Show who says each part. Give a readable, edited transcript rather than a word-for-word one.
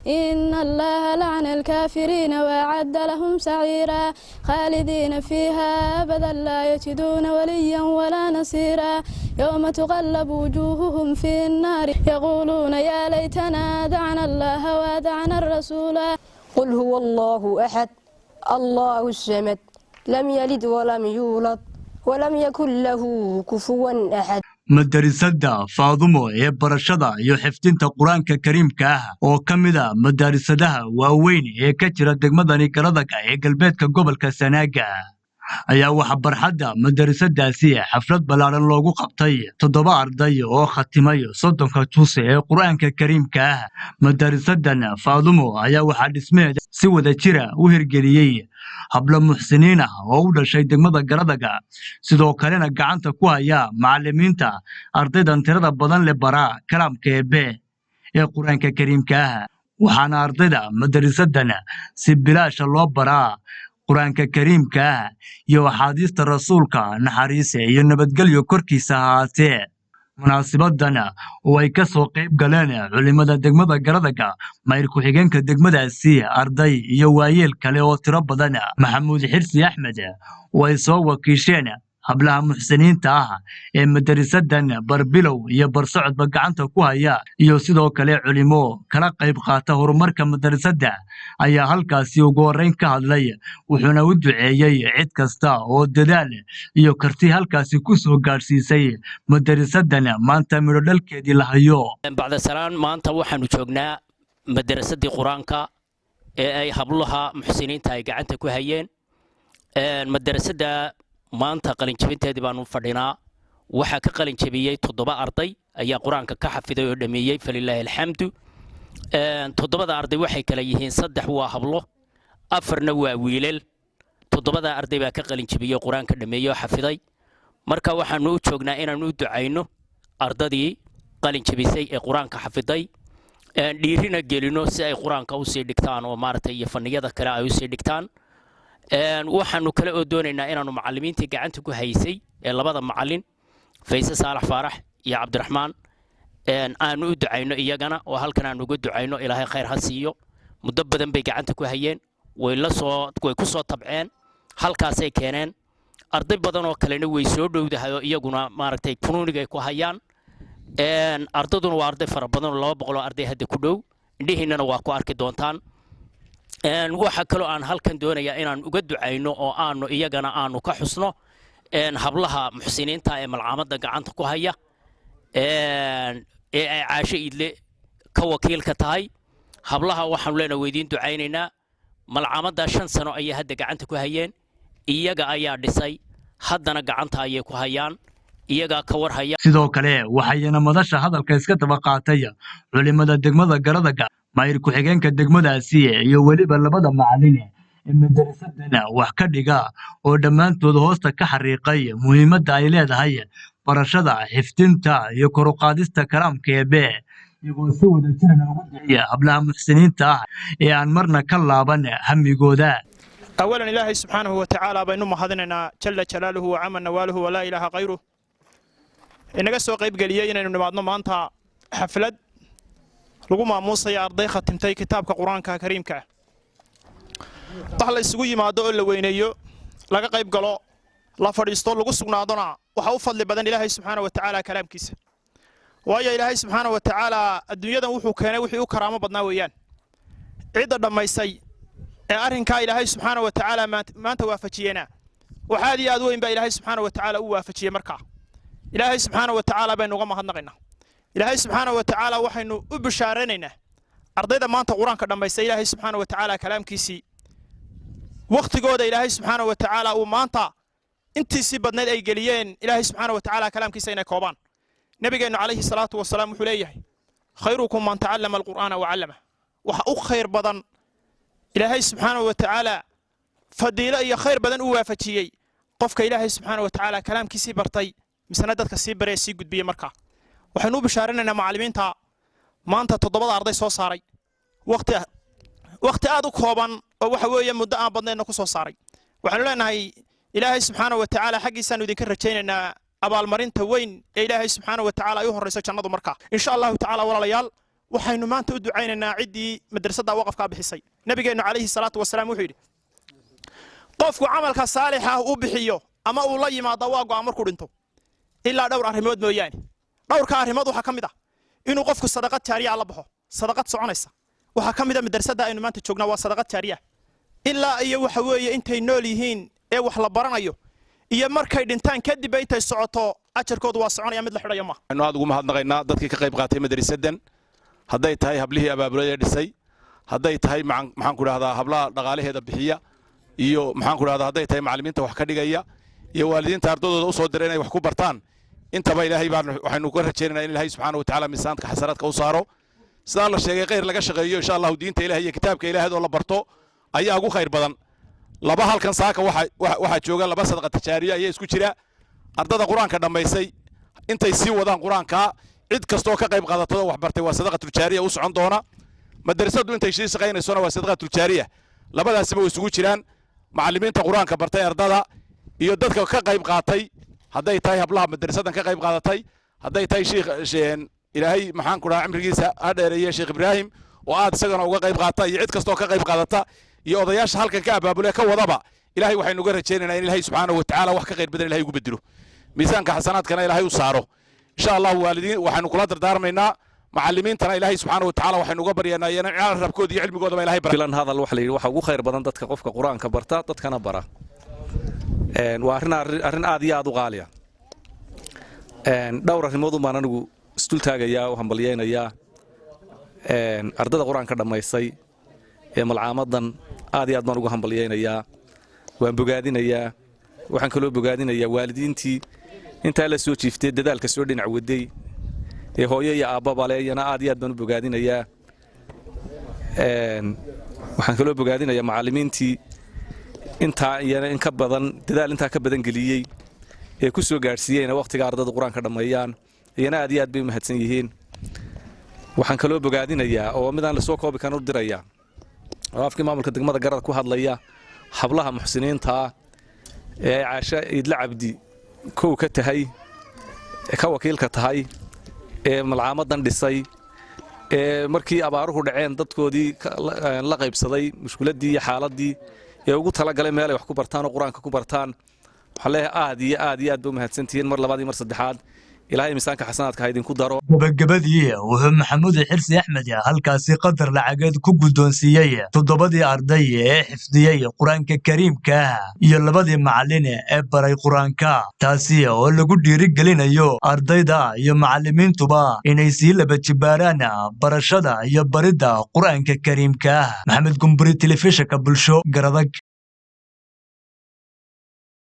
Speaker 1: إن الله لعن الكافرين وأعد لهم سعيرا خالدين فيها أبدا لا يجدون وليا ولا نصيرا يوم تقلب وجوههم في النار يقولون يا ليتنا دعنا الله ودعنا الرسول
Speaker 2: قل هو الله أحد الله الصمد لم يلد ولم يولد ولم يكن له كفوا أحد
Speaker 3: madarisada faadumo ee barashada iyo xifdinta quraanka kariimka ah oo ka mid ah madarisadaha waaweyn ee ka jira degmadani Galadaga ee galbeedka gobolka Sanaaga ayaa waxa barxadda madarisadaasi xaflad balaaran loogu qabtay 7 arday oo khatimay 30 juz ee quraanka kariimka ah madarisadan faadumo ayaa waxa dhismeeda si wada jira u hirgeliyay hablo muxsiniin ah oo u dhashay degmada Galadaga sidoo kalena gacanta ku haya macallimiinta ardaydan tirada badan leh bara kalaamka ee quraanka kariimka ah waxaana ardayda madarisadan si bilaash loo baraa quraanka kariimka ah iyo xadiista rasuulka naxariis iyo nabadgelyo korkiisa ahaatee munaasabaddan oo ay ka soo qayb galeen culimada degmada Galadaga maayir ku xigeenka degmadaasi arday iyo waayeel kale oo tiro badan Maxamuud Xirsi Axmed oo ay soo wakiisheen hablaha muxsiniinta ah ee madarisadan barbilow iyo barsocodba gacanta ku haya iyo sidoo kale culimo kala qayb qaata horumarka madarasada ayaa halkaasi ugu horeyn ka hadlay wuxuuna u duceeyay cid kasta oo dadaal iyo karti halkaasi ku soo gaarsiisay madarisadan maanta midho dhalkeedii la hayo
Speaker 4: bacda salaan maanta waxaanu joognaa madarasadii quraanka ee ay hablaha muxsiniinta ay gacanta ku hayeen madarasada maanta qalin jabinteedii baanu fadhinaa waxa ka qalin jabiyay 7 arday ayaa quraanka ka xafiday oo dhameeyay falilaahi alxamdu 7 arday waxay kala yihiin 3 waa hablo 4na waa wiilal 7 arday baa ka qalin jabiyay quraanka dhameeyay oo xafiday marka waxaanu u joognaa inaanu u ducayno ardadii qalin jabisay ee quraanka xafiday dhiirina gelino si ay quraanka u sii dhigtaan oo maartay iyo faniyada kale ay u sii dhigtaan waxaanu kale oo doonaynaa inaanu macallimiintii gacanta ku haysay ee labada macallin Faysal Saalax Faarax iyo Cabdiraxmaan aanu u ducayno iyagana oo halkan aanu uga ducayno Ilaahay khayr ha siiyo muddo badan bay gacanta ku hayeen way ku soo tabceen halkaas ay keeneen arday badan oo kalena way soo dhowdahay oo iyaguna maaragtay funuuniga ay ku hayaan ardaduna waa arday fara badan oo 200 arday hadda ku dhow indhihiinana waa ku arki doontaan waxa kale oo aan halkan doonayaa inaan uga ducayno oo aanu iyagana aanu ka xusno hablaha muxsiniinta ee malcamada gacanta ku haya ee ay caasho idle ka wakiilka tahay hablaha waxaan leenahay weydiin ducaynaynaa malcamada 5 sano ay hadda gacanta ku hayeen iyaga ayaa dhisay haddana gacanta ayay ku hayaan iyaga ka war haya
Speaker 3: sidoo kale waxayna madasha hadalka iska daba qaatay culimada degmada Galadaga maayir ku xigeenka degmadaasi iyo waliba labada macallin ee madarisadana wax ka dhiga oo dhamaantood hoosta ka xariiqay muhiimadda ay leedahay barashada xifdinta iyo kor u qaadista kalaamka iyagoo si wada jir ugu duceeya hablaha muxsiniinta ah ee aan marna ka laaban hamigooda
Speaker 5: أولاً إلهي سبحانه وتعالى بينما مهدننا جل جلاله وعمل نواله ولا إله غيره إنك سوى قيب قليين إنه نبعضنا مانتا حفلة لقوما موسى يا أرضي ختمتي كتابك قرآنك كريمك طحل السقوي ما دول لوينيو لقى قيب قلو لا فريستول لقو سقنا ضنا وحوفض لبدن إلهي سبحانه وتعالى كلام كيس ويا إلهي سبحانه وتعالى الدنيا ده وحو كان وحيو كرامة بدنا ويان عيد لما يسي أرهنك إلهي سبحانه وتعالى ما أنت وافتشينا وحادي أدوين بإلهي سبحانه وتعالى وافتشي مركع إلهي سبحانه وتعالى بين نغمة هنغنا إلهي سبحانه وتعالى وحنو أبشارنا أرضي ما أنت قرآن كلام بيس إلهي سبحانه وتعالى كلام كيسي وقت جودة إلهي سبحانه وتعالى وما أنت سيبنا أي جليين إلهي سبحانه وتعالى كلام كيسينا كوبان نبينا عليه الصلاة والسلام حليه خيركم من تعلم القرآن وعلمه وأخير بدن إلهي سبحانه وتعالى فضيلة يا خير بدن ووافتشيي قفك إلهي سبحانه وتعالى كلام كيسي برتي مسندتك سي بري سي قد بي مركا وحنو بشارنا معلمين تا ما أنت تضبط أرضي سو صاري وقت آدو كوبان وحوية مدة بدنا إنكو سو صاري وحنو لنا إلهي سبحانه وتعالى حقي سانو ذكر رجينا أبا المرين توين إلهي سبحانه وتعالى يهر رسالة جنة مركا إن شاء الله تعالى ولا ليال waxaynu maanta u ducaynaynaa ciddii madrasadda waqafka bixisay nabigeennu calayhi salaatu wasalaam wuxuu yidhi qofku camalka saalixa uu bixiyo ama uu la yimaado waa go'aan markuu dhinto ilaa dhowr arrimood mooyaane dhowrka arrimood waxaa ka mid ah inuu qofku sadaqad jaariya la baxo sadaqad soconaysa waxaa ka mid ah madrasadda aynu maanta joognaa waa sadaqad jaariya ilaa iyo waxa weeye intay nool yihiin ee wax la baranayo iyo markay dhintaan kadib ay tay socoto ajarkoodu waa soconaya mid la xidhayo ma
Speaker 6: waxaanu aad ugu mahadnaqaynaa dadkii ka qayb qaatay madrasaddan hadday tahay hablihii abaabulada dhisay hadday tahay maxaan ku dhahdaa hablaha dhaqaalaheeda bixiya iyo maxaan ku dhahdaa hadday tahay macallimiinta wax ka dhigaya iyo waalidiinta ardadooda u soo diray inay wax ku bartaan intaba ilaahay baan waxaynu ka rajaynaynaa in ilaahay subxaanahu wa tacaala miisaanka xasanaadka u saaro sidaa la sheegay khayr laga shaqeeyo insha allahu diinta ilaahay iyo kitaabka ilaahay oo la barto ayaa ugu khayr badan laba halkan saaka waxaa jooga laba sadaqa tijaariya ayaa isku jira ardada quraanka dhamaysay intay sii wadaan quraanka cid kastoo ka qayb qaadato wax bartay waa sadaqa tijaariya u socon doona madrasadu intay shii shaqaynaysona waa sadaqa tijaariya labadaasba way isugu jiraan macallimiinta quraanka bartay ardada iyo dadka ka qayb qaatay hadday tahay hablaha madrasadan ka qayb qaadatay hadday tahay sheekh ilaahay maxaan ku dhahaa cimrigiisa ha dheereeyay sheekh Ibraahim oo aad isagana uga qayb qaata iyo cid kastoo ka qayb qaadata iyo odayaasha halkan ka abaabulay ka wadaba ilaahay waxaynu uga rajaynaynaa in ilaahay subxaanahu wa tacaala wax ka qayr badan ilaahay ugu bedelo miisaanka xasanaadkana ilaahay u saaro insha allah waalidiin waxaynu kula dardaarmaynaa macallimiintana ilaahay subxaanahu wa tacaala waxaynu uga baryaynaa inay rabkooda iyo cilmigoodaba ilaahay baraan
Speaker 7: filan hadal waxa la yidhi waxa ugu khayr badan dadka qofka quraanka barta dadkana bara waa arrin aad iyo aad u qaali ah dhowr arrimood baan anigu isdul taagayaa oo hambalyeynaya ardada quraanka dhamaysay ee malcaamadan aad iyo aad baan ugu hambalyeynayaa waan bogaadinayaa waxaan kaloo bogaadinayaa waalidiintii intaa la soo jiiftay dadaalka soo dhinac waday ee hooyo iyo aabba leeyana aad iyo aad baan u bogaadinayaa waxaan kaloo bogaadinayaa macallimiintii intaa iyana in ka badan dadaal intaa ka badan geliyey ee ku soo gaarsiiyeen waqtiga ardada quraanka dhameeyaan iyana aad iyo aad bay mahadsan yihiin waxaan kaloo bogaadinayaa oo midaan la soo koobi kan u diraya oo afkii maamulka degmada garad ku hadlaya hablaha muxsiniinta ee Caasha Idla Cabdi koow ka tahay ka wakiilka tahay ee malcaamadan dhisay ee markii abaaruhu dhaceen dadkoodii la qaybsaday mushkiladii iyo xaaladii ee ugu tala galay meel ay wax ku bartaan oo quraanka ku bartaan waxa leeyahay aad iyo aad buu mahadsantihiin mar labaad iyo mar saddexaad ilaahay miisaanka xasanaadka ha idinku daro
Speaker 3: gabagabadii wuxuu maxamuud xirsi axmed halkaasi qadar lacageed ku guddoonsiiyey 7 arday ee xifdiyey quraanka kariimka iyo 2 macallin ee baray quraanka taasi oo lagu dhiirigelinayo ardayda iyo macallimiintuba inay sii laba jibaaraan barashada iyo baridda quraanka kariimka maxamed gumburi telefishinka bulsho garadag